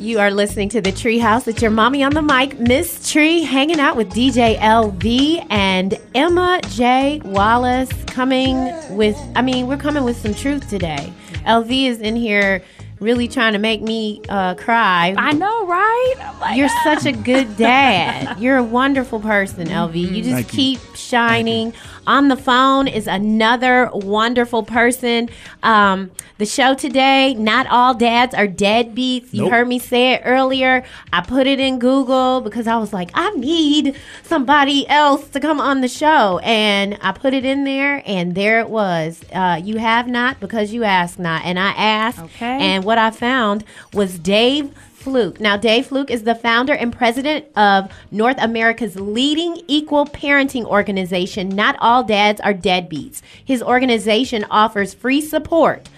You are listening to The Treehouse. It's your mommy on the mic, Miss Tree, hanging out with DJ LV and Emma J. Wallace we're coming with some truth today. LV is in here really trying to make me cry. I know, right? You're such a good dad. You're a wonderful person, LV. You just keep shining. On the phone is another wonderful person. The show today, not all dads are deadbeats. You heard me say it earlier. I put it in Google because I was like, I need somebody else to come on the show. And I put it in there, and there it was. You have not because you ask not. And I asked, and what I found was Dave Flook. Now, Dave Flook is the founder and president of North America's leading equal parenting organization, Not All Dads Are Deadbeats. His organization offers free support,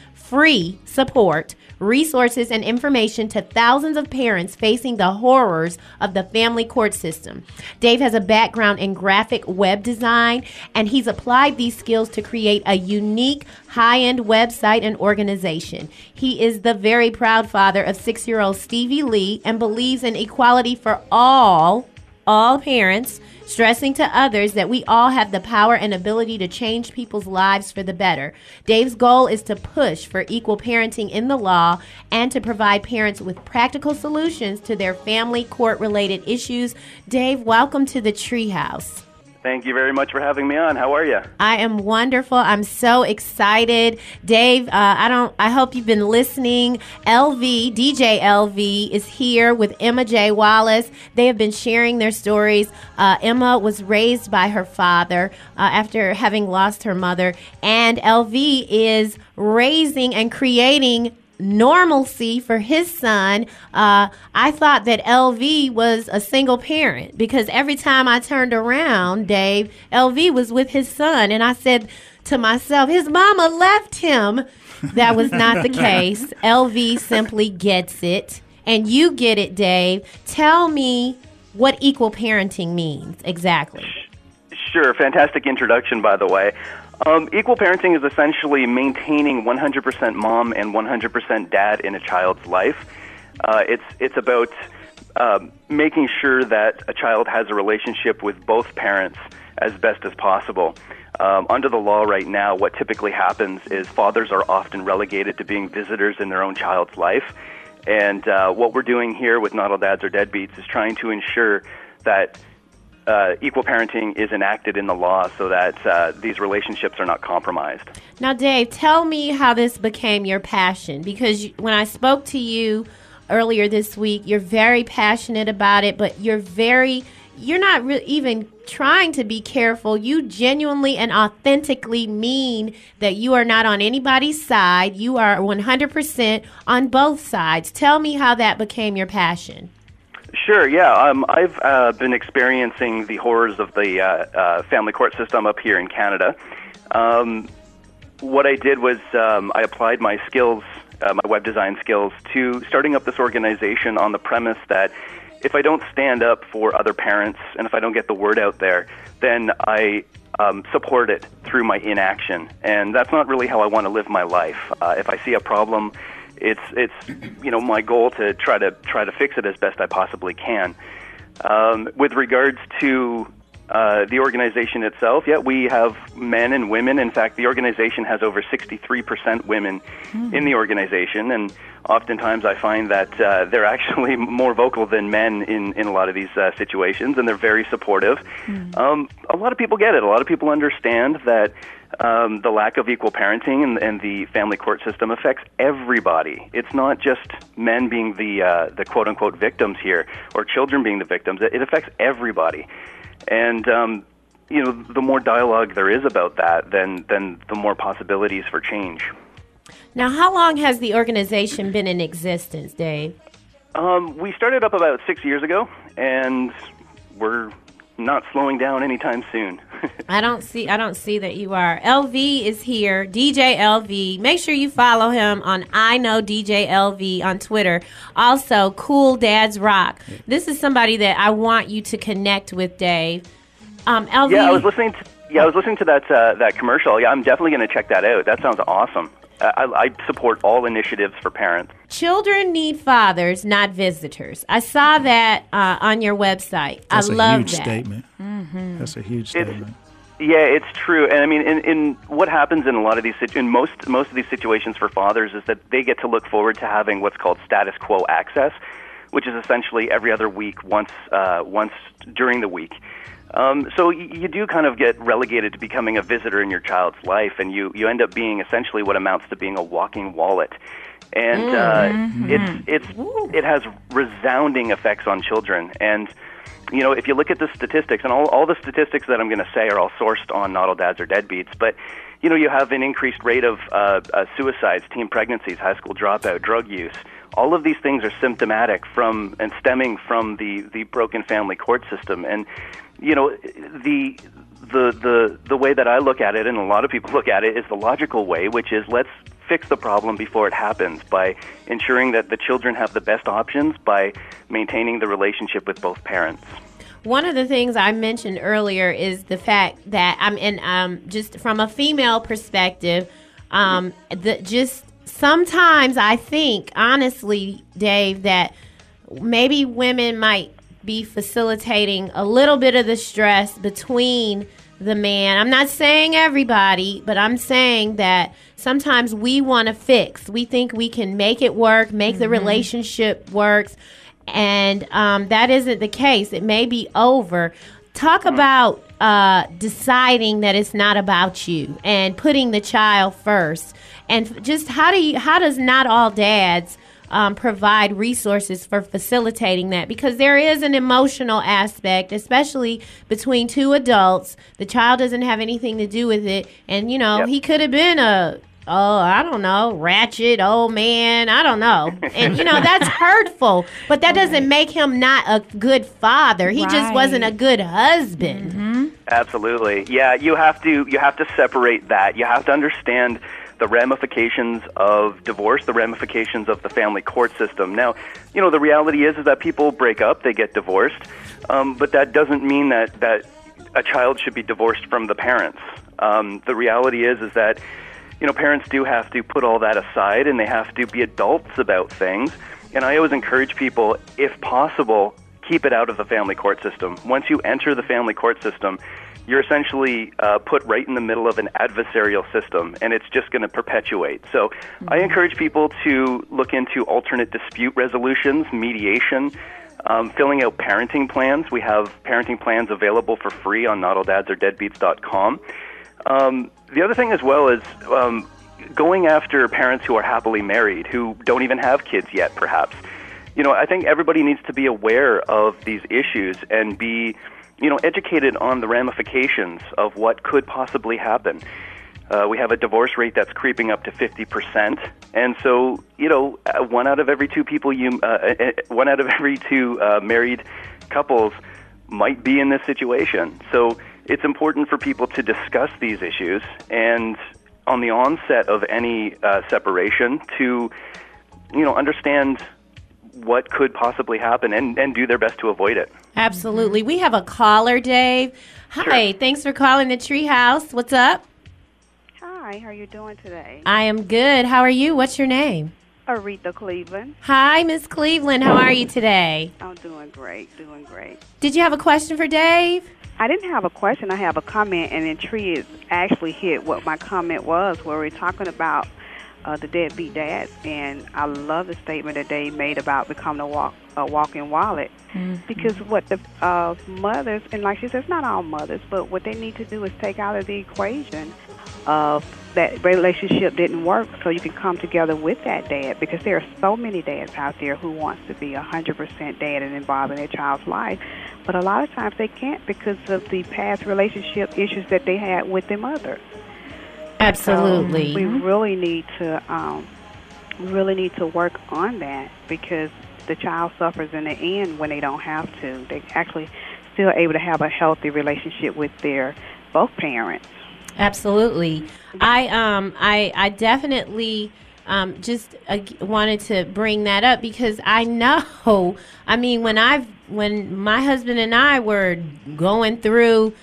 resources, and information to thousands of parents facing the horrors of the family court system. Dave has a background in graphic web design, and he's applied these skills to create a unique, high-end website and organization. He is the very proud father of 6-year-old Stevie Lee and believes in equality for all parents, stressing to others that we all have the power and ability to change people's lives for the better. Dave's goal is to push for equal parenting in the law and to provide parents with practical solutions to their family court-related issues. Dave, welcome to the Treehouse. Thank you very much for having me on. How are you? I am wonderful. I'm so excited. Dave, I hope you've been listening. DJ LV is here with Emma J. Wallace. They have been sharing their stories. Emma was raised by her father after having lost her mother, and LV is raising and creating normalcy for his son. I thought that LV was a single parent because every time I turned around, Dave, LV was with his son, and I said to myself, his mama left him. That was not the case. LV simply gets it, and you get it, Dave. Tell me what equal parenting means exactly. Sure. Fantastic introduction, by the way. Equal parenting is essentially maintaining 100% mom and 100% dad in a child's life. It's about making sure that a child has a relationship with both parents as best as possible. Under the law right now, what typically happens is fathers are often relegated to being visitors in their own child's life. And what we're doing here with Not All Dads Are Deadbeats is trying to ensure that equal parenting is enacted in the law so that these relationships are not compromised. Now, Dave, tell me how this became your passion, because when I spoke to you earlier this week, you're very passionate about it, but you're not even trying to be careful. You genuinely and authentically mean that you are not on anybody's side. You are 100% on both sides. Tell me how that became your passion. Sure, yeah. I've been experiencing the horrors of the family court system up here in Canada. What I did was I applied my skills, my web design skills, to starting up this organization on the premise that if I don't stand up for other parents and if I don't get the word out there, then I support it through my inaction. And that's not really how I want to live my life. If I see a problem, it's my goal to try to fix it as best I possibly can. With regards to the organization itself, yeah, we have men and women. In fact, the organization has over 63% women in the organization, and oftentimes I find that they're actually more vocal than men in a lot of these situations, and they're very supportive. A lot of people get it. A lot of people understand that the lack of equal parenting and the family court system affects everybody. It's not just men being the quote-unquote victims here, or children being the victims. It affects everybody. And, the more dialogue there is about that, then the more possibilities for change. Now, how long has the organization been in existence, Dave? We started up about 6 years ago, and we're not slowing down anytime soon. I don't see that you are. LV is here, DJ LV. Make sure you follow him on I Know DJ LV on Twitter. Also, Cool Dads Rock. This is somebody that I want you to connect with, Dave. LV. Yeah, I was listening to that commercial. Yeah, I'm definitely going to check that out. That sounds awesome. I support all initiatives for parents. Children need fathers, not visitors. I saw that on your website. That's I love a huge that. Statement. Mm-hmm. That's a huge statement. Yeah, it's true. And I mean, in what happens in a lot of these, in most of these situations for fathers is that they get to look forward to having what's called status quo access, which is essentially every other week, once during the week. So you do kind of get relegated to becoming a visitor in your child's life, and you end up being essentially what amounts to being a walking wallet. And it has resounding effects on children. And you know, if you look at the statistics, and all the statistics that I'm going to say are all sourced on NADADs or Deadbeats, but you know, you have an increased rate of suicides, teen pregnancies, high school dropout, drug use. All of these things are symptomatic from and stemming from the broken family court system. And you know, the way that I look at it, and a lot of people look at it, is the logical way, which is let's fix the problem before it happens by ensuring that the children have the best options by maintaining the relationship with both parents. One of the things I mentioned earlier is the fact that just from a female perspective, just sometimes I think, honestly, Dave, that maybe women might be facilitating a little bit of the stress between the man. I'm not saying everybody, but I'm saying that sometimes we want to fix. We think we can make it work, make the relationship works, and that isn't the case. It may be over. Talk about deciding that it's not about you and putting the child first. And just how does Not All Dads provide resources for facilitating that? Because there is an emotional aspect, especially between two adults. The child doesn't have anything to do with it. And, you know, he could have been I don't know, ratchet old man. I don't know. And, you know, that's hurtful. But that doesn't make him not a good father. He just wasn't a good husband. Mm-hmm. Absolutely. Yeah, you have to separate that. You have to understand the ramifications of divorce, the ramifications of the family court system. Now, you know, the reality is that people break up, they get divorced, but that doesn't mean that a child should be divorced from the parents. The reality is that, you know, parents do have to put all that aside, and they have to be adults about things. And I always encourage people, if possible, keep it out of the family court system. Once you enter the family court system, you're essentially put right in the middle of an adversarial system, and it's just going to perpetuate. So I encourage people to look into alternate dispute resolutions, mediation, filling out parenting plans. We have parenting plans available for free on NotAllDads or Deadbeats.com. The other thing as well is going after parents who are happily married, who don't even have kids yet, perhaps. You know, I think everybody needs to be aware of these issues and be, you know, educated on the ramifications of what could possibly happen. We have a divorce rate that's creeping up to 50%, and so, you know, one out of every two married couples might be in this situation. So it's important for people to discuss these issues, and on the onset of any separation, to, you know, understand what could possibly happen and do their best to avoid it. Absolutely. We have a caller, Dave. Hi, sure. Thanks for calling the Treehouse. What's up? Hi, how are you doing today? I am good. How are you? What's your name? Aretha Cleveland. Hi, Miss Cleveland. How are you today? I'm doing great, doing great. Did you have a question for Dave? I didn't have a question. I have a comment, and then Tree has actually hit what my comment was, where we're talking about the deadbeat dads, and I love the statement that Dave made about becoming a walking wallet, because what the mothers, and like she says, not all mothers, but what they need to do is take out of the equation of that relationship didn't work, so you can come together with that dad, because there are so many dads out there who wants to be 100% dad and involved in their child's life, but a lot of times they can't because of the past relationship issues that they had with their mother. Absolutely. So we really need to work on that, because the child suffers in the end when they don't have to. They actually still able to have a healthy relationship with their both parents. Absolutely. I definitely just wanted to bring that up, because I know, I mean, when my husband and I were going through,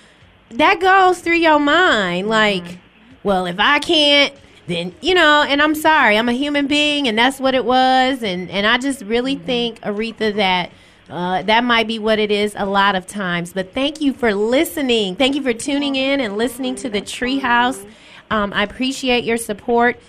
that goes through your mind, like, well, if I can't then, and I'm sorry, I'm a human being, and that's what it was. And I just really think, Aretha, that that might be what it is a lot of times. But thank you for listening. Thank you for tuning in and listening to the Treehouse. I appreciate your support.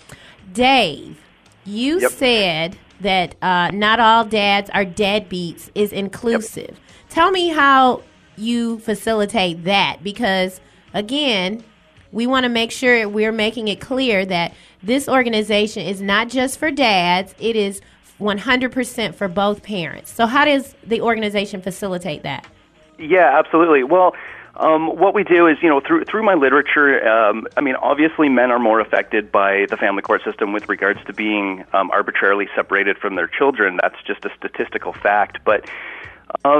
Dave, you said that not all dads are deadbeats is inclusive. Tell me how you facilitate that, because, again, we want to make sure we're making it clear that this organization is not just for dads. It is 100% for both parents. So how does the organization facilitate that? Yeah, absolutely. Well, what we do is, through my literature, obviously men are more affected by the family court system with regards to being arbitrarily separated from their children. That's just a statistical fact. But I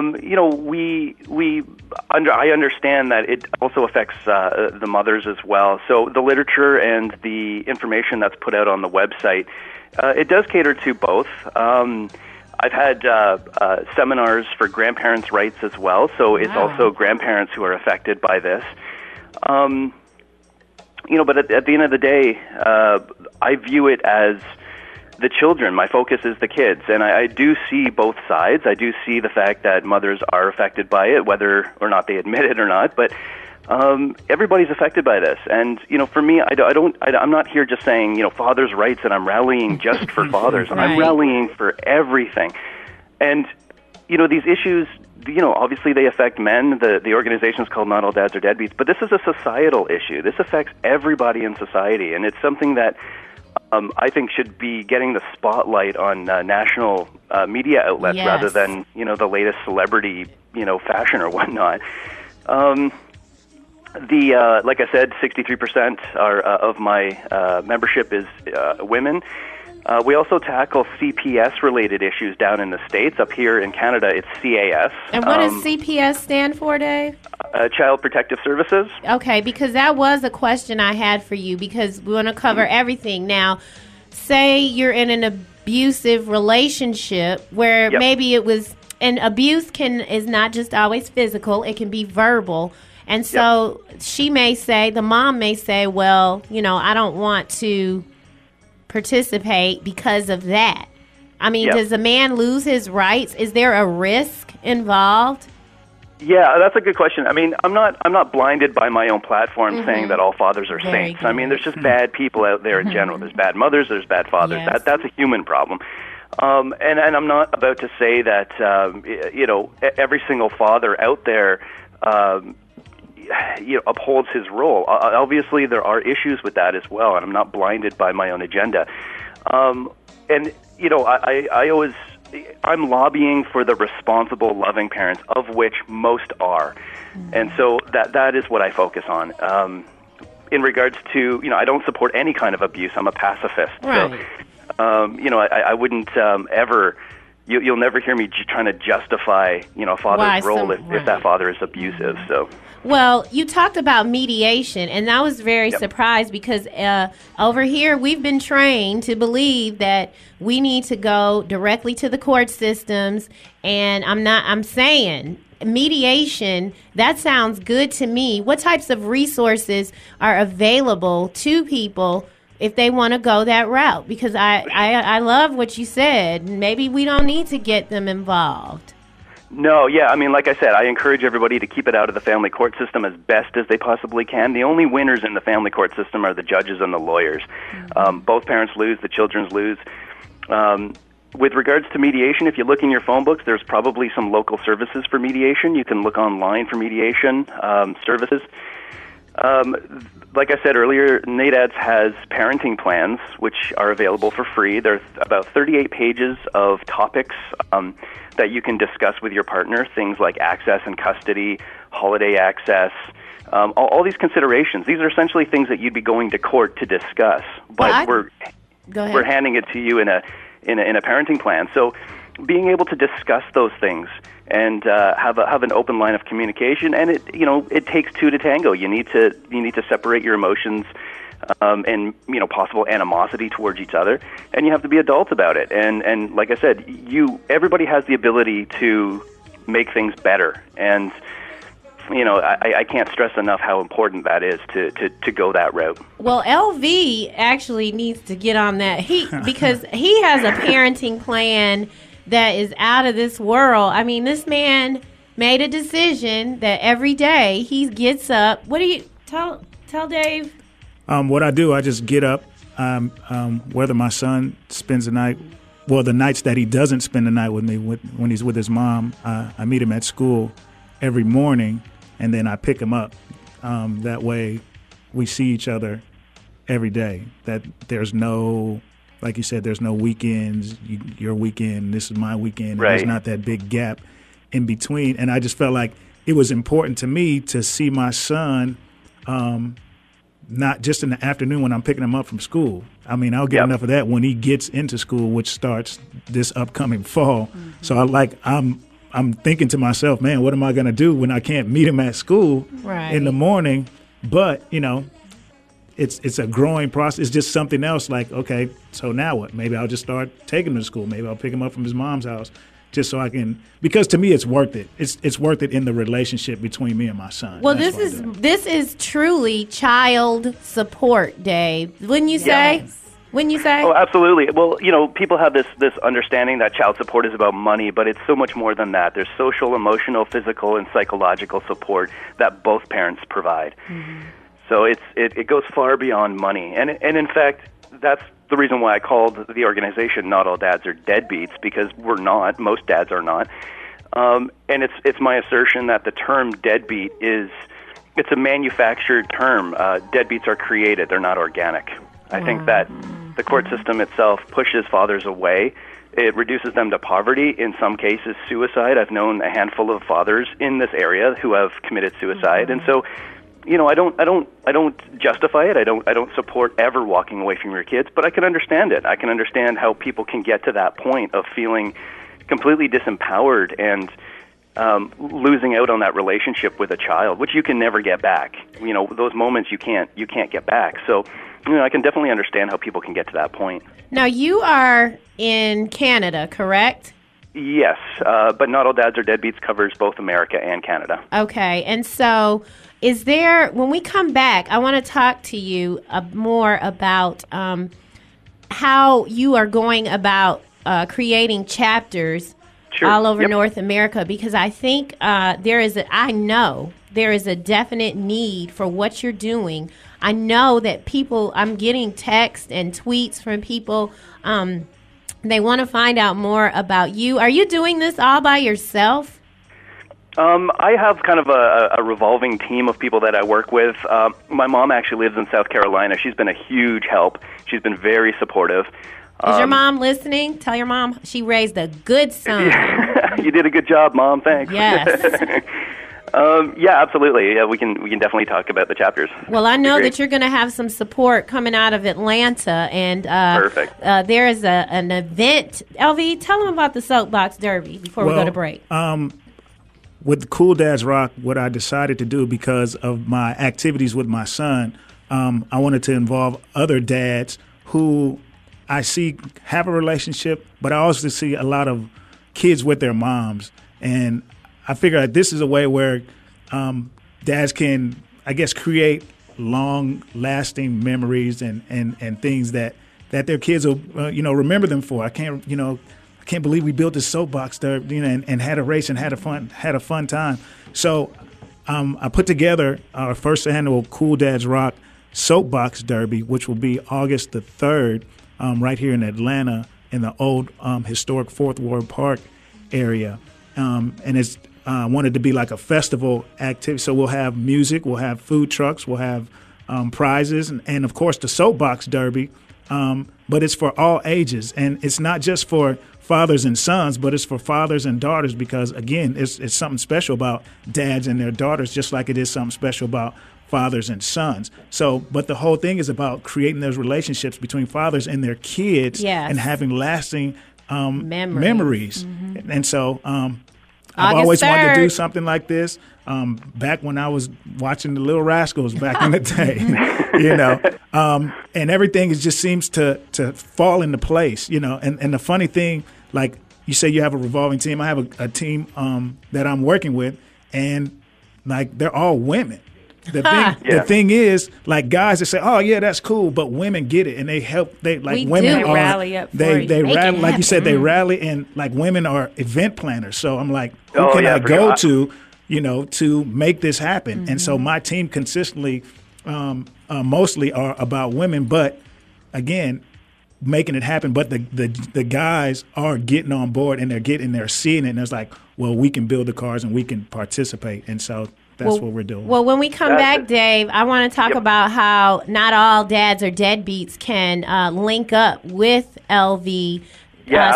understand that it also affects the mothers as well. So the literature and the information that's put out on the website, it does cater to both. I've had seminars for grandparents' rights as well, so it's also grandparents who are affected by this. But at the end of the day, I view it as the children. My focus is the kids, and I do see both sides. I do see the fact that mothers are affected by it, whether or not they admit it or not. But everybody's affected by this, and for me, I'm not here just saying fathers' rights, and I'm rallying just for fathers. Right. I'm rallying for everything, and these issues. Obviously they affect men. The organization is called Not All Dads Are Deadbeats, but this is a societal issue. This affects everybody in society, and it's something that I think should be getting the spotlight on national media outlets rather than the latest celebrity fashion or whatnot. Like I said, 63% of my membership is women. We also tackle CPS-related issues down in the States. Up here in Canada, it's CAS. And what does CPS stand for, Dave? Child Protective Services. Okay, because that was a question I had for you, because we want to cover everything. Now, say you're in an abusive relationship where maybe it was, and abuse is not just always physical, it can be verbal. And so she may say, the mom may say, well, I don't want to participate because of that. I mean, does the man lose his rights? Is there a risk involved? Yeah, that's a good question. I mean, I'm not blinded by my own platform saying that all fathers are saints. I mean, there's just bad people out there in general. There's bad mothers, there's bad fathers. Yes. That's a human problem. And I'm not about to say that every single father out there upholds his role. Obviously, there are issues with that as well, and I'm not blinded by my own agenda. I'm lobbying for the responsible, loving parents, of which most are, and so that is what I focus on. In regards to, I don't support any kind of abuse. I'm a pacifist, right. So I wouldn't ever. You'll never hear me trying to justify, a father's role if that father is abusive. So. Well, you talked about mediation, and I was very surprised because over here we've been trained to believe that we need to go directly to the court systems, and I'm saying mediation, that sounds good to me. What types of resources are available to people if they want to go that route? Because I love what you said. Maybe we don't need to get them involved. No, I mean, like I said, I encourage everybody to keep it out of the family court system as best as they possibly can. The only winners in the family court system are the judges and the lawyers. Both parents lose, the children lose. With regards to mediation, if you look in your phone books, there's probably some local services for mediation. You can look online for mediation services. Like I said earlier, NADADs has parenting plans, which are available for free. There's about 38 pages of topics that you can discuss with your partner, things like access and custody, holiday access, all these considerations. These are essentially things that you'd be going to court to discuss, but we're handing it to you in a parenting plan. So being able to discuss those things and have an open line of communication, and it takes two to tango. You need to separate your emotions and possible animosity towards each other, and you have to be adult about it. And like I said, everybody has the ability to make things better. And I can't stress enough how important that is to go that route. Well, LV actually needs to get on that because he has a parenting plan that is out of this world. I mean, this man made a decision that every day he gets up. What do you tell Dave? What I do, I just get up, whether my son spends the night, well, the nights that he doesn't spend the night with me, when he's with his mom, I meet him at school every morning, and then I pick him up. That way we see each other every day. That there's no, like you said, there's no weekends, your weekend, this is my weekend. Right. There's not that big gap in between. And I just felt like it was important to me to see my son not just in the afternoon when I'm picking him up from school. I mean, I'll get enough of that when he gets into school, which starts this upcoming fall. Mm-hmm. So I'm thinking to myself, man, what am I going to do when I can't meet him at school in the morning? But, it's a growing process. It's just something else like, okay, so now what? Maybe I'll just start taking him to school. Maybe I'll pick him up from his mom's house just so I can, because to me it's worth it. It's worth it in the relationship between me and my son. Well, this is truly child support, Dave. Wouldn't you say? Wouldn't you say? Oh, absolutely. Well, people have this understanding that child support is about money, but it's so much more than that. There's social, emotional, physical, and psychological support that both parents provide. Mm-hmm. So it goes far beyond money. And in fact, that's the reason why I called the organization Not All Dads Are Deadbeats, because we're not. Most dads are not. And it's my assertion that the term deadbeat it's a manufactured term. Deadbeats are created. They're not organic. I think that the court system itself pushes fathers away. It reduces them to poverty, in some cases suicide. I've known a handful of fathers in this area who have committed suicide. And so, I don't justify it. I don't support ever walking away from your kids, but I can understand it. I can understand how people can get to that point of feeling completely disempowered and losing out on that relationship with a child, which you can never get back. Those moments you can't get back. So, I can definitely understand how people can get to that point. Now, you are in Canada, correct? Yes, but Not All Dads Are Deadbeats covers both America and Canada. Okay, and so when we come back, I want to talk to you more about how you are going about creating chapters all over North America, because I think I know there is a definite need for what you're doing. I know that I'm getting texts and tweets from people. They want to find out more about you. Are you doing this all by yourself? I have kind of a revolving team of people that I work with. My mom actually lives in South Carolina. She's been a huge help. She's been very supportive. Is your mom listening? Tell your mom she raised a good son. You did a good job, Mom. Thanks. Yes. Yeah, absolutely. Yeah, we can definitely talk about the chapters. Well, I know that you're going to have some support coming out of Atlanta, and perfect. There is an event. LV, tell them about the Soapbox Derby before we go to break. With Cool Dads Rock, what I decided to do because of my activities with my son, I wanted to involve other dads who I see have a relationship, but I also see a lot of kids with their moms, and I figure that this is a way where dads can, I guess, create long-lasting memories and things that their kids will, remember them for. I can't believe we built this soapbox there, and had a race and had a fun time. So I put together our first annual Cool Dads Rock Soapbox Derby, which will be August the 3rd, right here in Atlanta in the old historic Fourth Ward Park area, and it's wanted to be like a festival activity. So we'll have music, we'll have food trucks, we'll have prizes, and of course the Soapbox Derby. But it's for all ages, and it's not just for fathers and sons, but it's for fathers and daughters, because again, it's something special about dads and their daughters, just like it is something special about fathers and sons. So, but the whole thing is about creating those relationships between fathers and their kids, and having lasting memories. Mm-hmm. And so I've always wanted to do something like this. Back when I was watching the Little Rascals back in the day, and everything just seems to fall into place, and the funny thing, like you say, you have a revolving team. I have a team that I'm working with, and like they're all women. The thing is, like guys that say, "Oh yeah, that's cool," but women get it and they help. Women rally up. They rally, like you said, they rally, and like women are event planners. So I'm like, who can I go to, to make this happen? And so my team consistently, mostly are about women, but again, making it happen. But the guys are getting on board and they're seeing it, and it's like, well, we can build the cars and we can participate, and so. That's what we're doing. Well, when we come back, Dave, I want to talk about how not all dads or deadbeats can link up with LV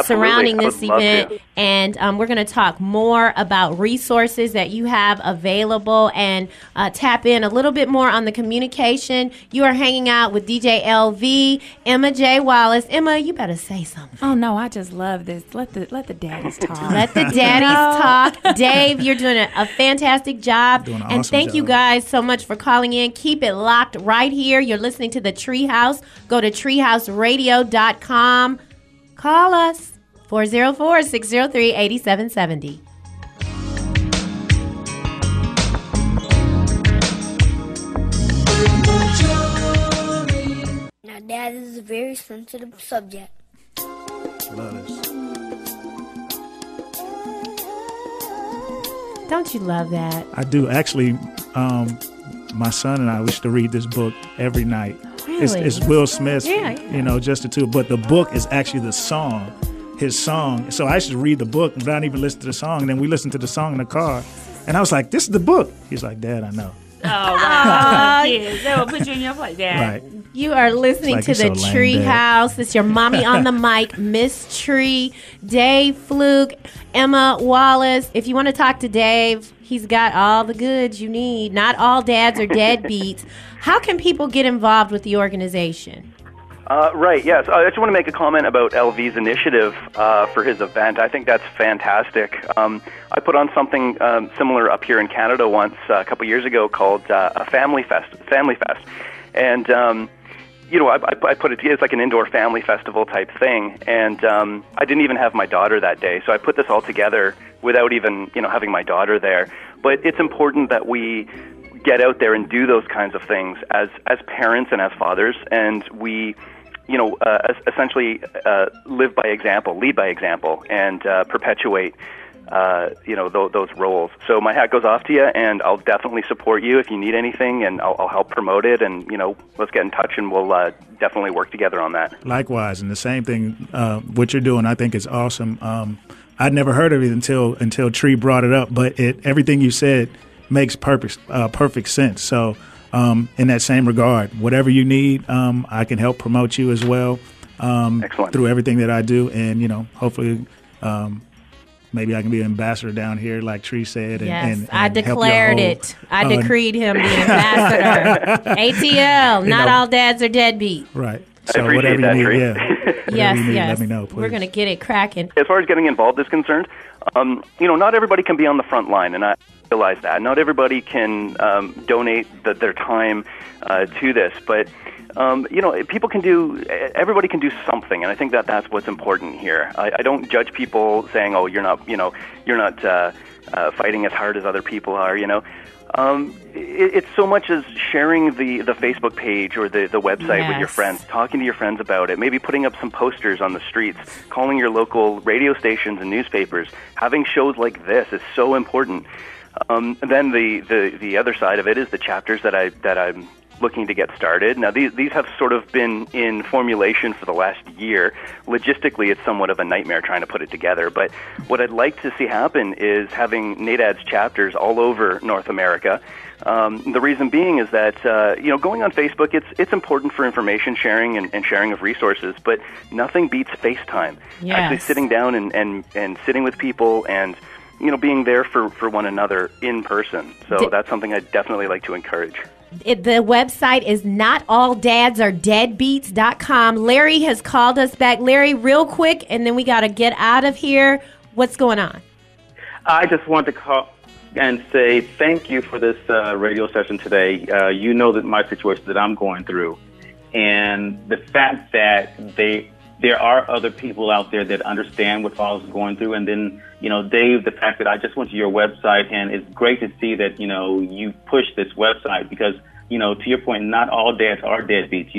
surrounding this event. And we're going to talk more about resources that you have available and tap in a little bit more on the communication. You are hanging out with DJ LV, Emma J. Wallace. Emma, you better say something. Oh, no, I just love this. Let the daddies talk. Let the daddies talk. Dave, you're doing a fantastic job. Doing an and awesome thank job. you guys so much for calling in. Keep it locked right here. You're listening to the Treehouse. Go to treehouseradio.com. Call us, 404-603-8770. Now, Dad, this is a very sensitive subject. Love this. Don't you love that? I do. Actually, my son and I used to read this book every night. Really? It's Will Smith's, Yeah. just the two. But the book is actually the song, his song. So I used to read the book without even listening to the song. And then we listened to the song in the car. And I was like, this is the book. He's like, Dad, I know. Oh, wow. Kids, they will put you in your place, Dad. Right. You are listening to the Tree House. It's your mommy on the mic, Miss Tree, Dave Flook, Emma Wallace. If you want to talk to Dave, he's got all the goods you need. Not all dads are deadbeats. How can people get involved with the organization? Right, yes. I just want to make a comment about LV's initiative for his event. I think that's fantastic. I put on something similar up here in Canada once a couple years ago called a Family Fest. And, I put it together. It's like an indoor family festival type thing. And I didn't even have my daughter that day. So I put this all together without even, having my daughter there. But it's important that we get out there and do those kinds of things as parents and as fathers, and we, essentially live by example, lead by example, and perpetuate, those roles. So my hat goes off to you, and I'll definitely support you if you need anything, and I'll help promote it, and, let's get in touch, and we'll definitely work together on that. Likewise, and the same thing, what you're doing, I think is awesome. I'd never heard of it until Tree brought it up, but everything you said makes perfect sense. So in that same regard, whatever you need, I can help promote you as well. Excellent. Through everything that I do, and hopefully maybe I can be an ambassador down here, like Tree said. And I declared it. I decreed him the ambassador. ATL. Not all dads are deadbeat. Right. So I appreciate that, Tree. Yes. Let me know, please. We're going to get it cracking. As far as getting involved is concerned, not everybody can be on the front line, and I realize that. Not everybody can donate their time to this, but everybody can do something, and I think that's what's important here. I don't judge people saying, "Oh, you're not fighting as hard as other people are." It's so much as sharing the Facebook page or the website with your friends, talking to your friends about it, maybe putting up some posters on the streets, calling your local radio stations and newspapers. Having shows like this is so important. And then the other side of it is the chapters that I'm looking to get started. Now, these have sort of been in formulation for the last year. Logistically, it's somewhat of a nightmare trying to put it together. But what I'd like to see happen is having NADADs chapters all over North America. The reason being is that, going on Facebook, it's important for information sharing and sharing of resources, but nothing beats FaceTime. Yes. Actually sitting down and sitting with people and, being there for one another in person. So that's something I'd definitely like to encourage. The website is notalldadsaredeadbeats.com. Larry has called us back. Larry, real quick, and then we got to get out of here. What's going on? I just want to call and say thank you for this radio session today. You know that my situation that I'm going through, and the fact that they there are other people out there that understand what Paul's going through. And then, Dave, the fact that I just went to your website, and it's great to see that, you push this website because, to your point, not all dads are deadbeats.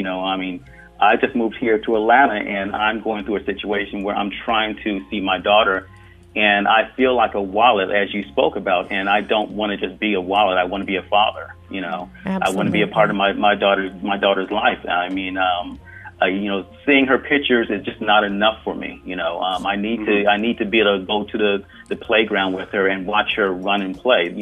I just moved here to Atlanta, and I'm going through a situation where I'm trying to see my daughter, and I feel like a wallet, as you spoke about, and I don't want to just be a wallet. I want to be a father. I want to be a part of my daughter's life. Seeing her pictures is just not enough for me. I need to be able to go to the playground with her and watch her run and play.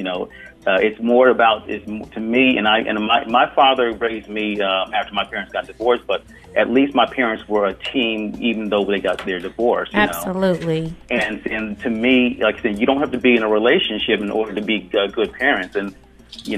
It's more about to me, and my father raised me after my parents got divorced, but at least my parents were a team, even though they got their divorce. Absolutely. And to me, like I said, you don't have to be in a relationship in order to be good parents. And Trei,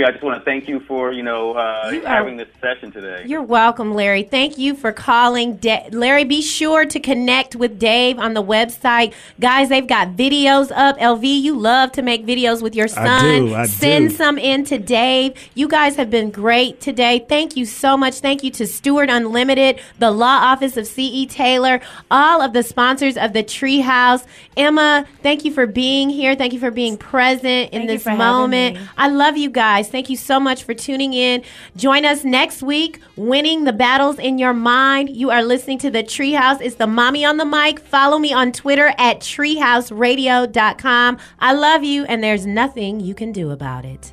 I just want to thank you for, having this session today. You're welcome, Larry. Thank you for calling. Larry, be sure to connect with Dave on the website. Guys, they've got videos up. LV, you love to make videos with your son. I do. Send some in to Dave. You guys have been great today. Thank you so much. Thank you to Stewart Unlimited, the Law Office of C.E. Taylor, all of the sponsors of the Treehouse. Emma, thank you for being here. Thank you for being present in this moment. I love you guys. Thank you so much for tuning in. Join us next week, winning the battles in your mind. You are listening to The Treehouse. It's the mommy on the mic. Follow me on Twitter at treehouseradio.com. I love you, and there's nothing you can do about it.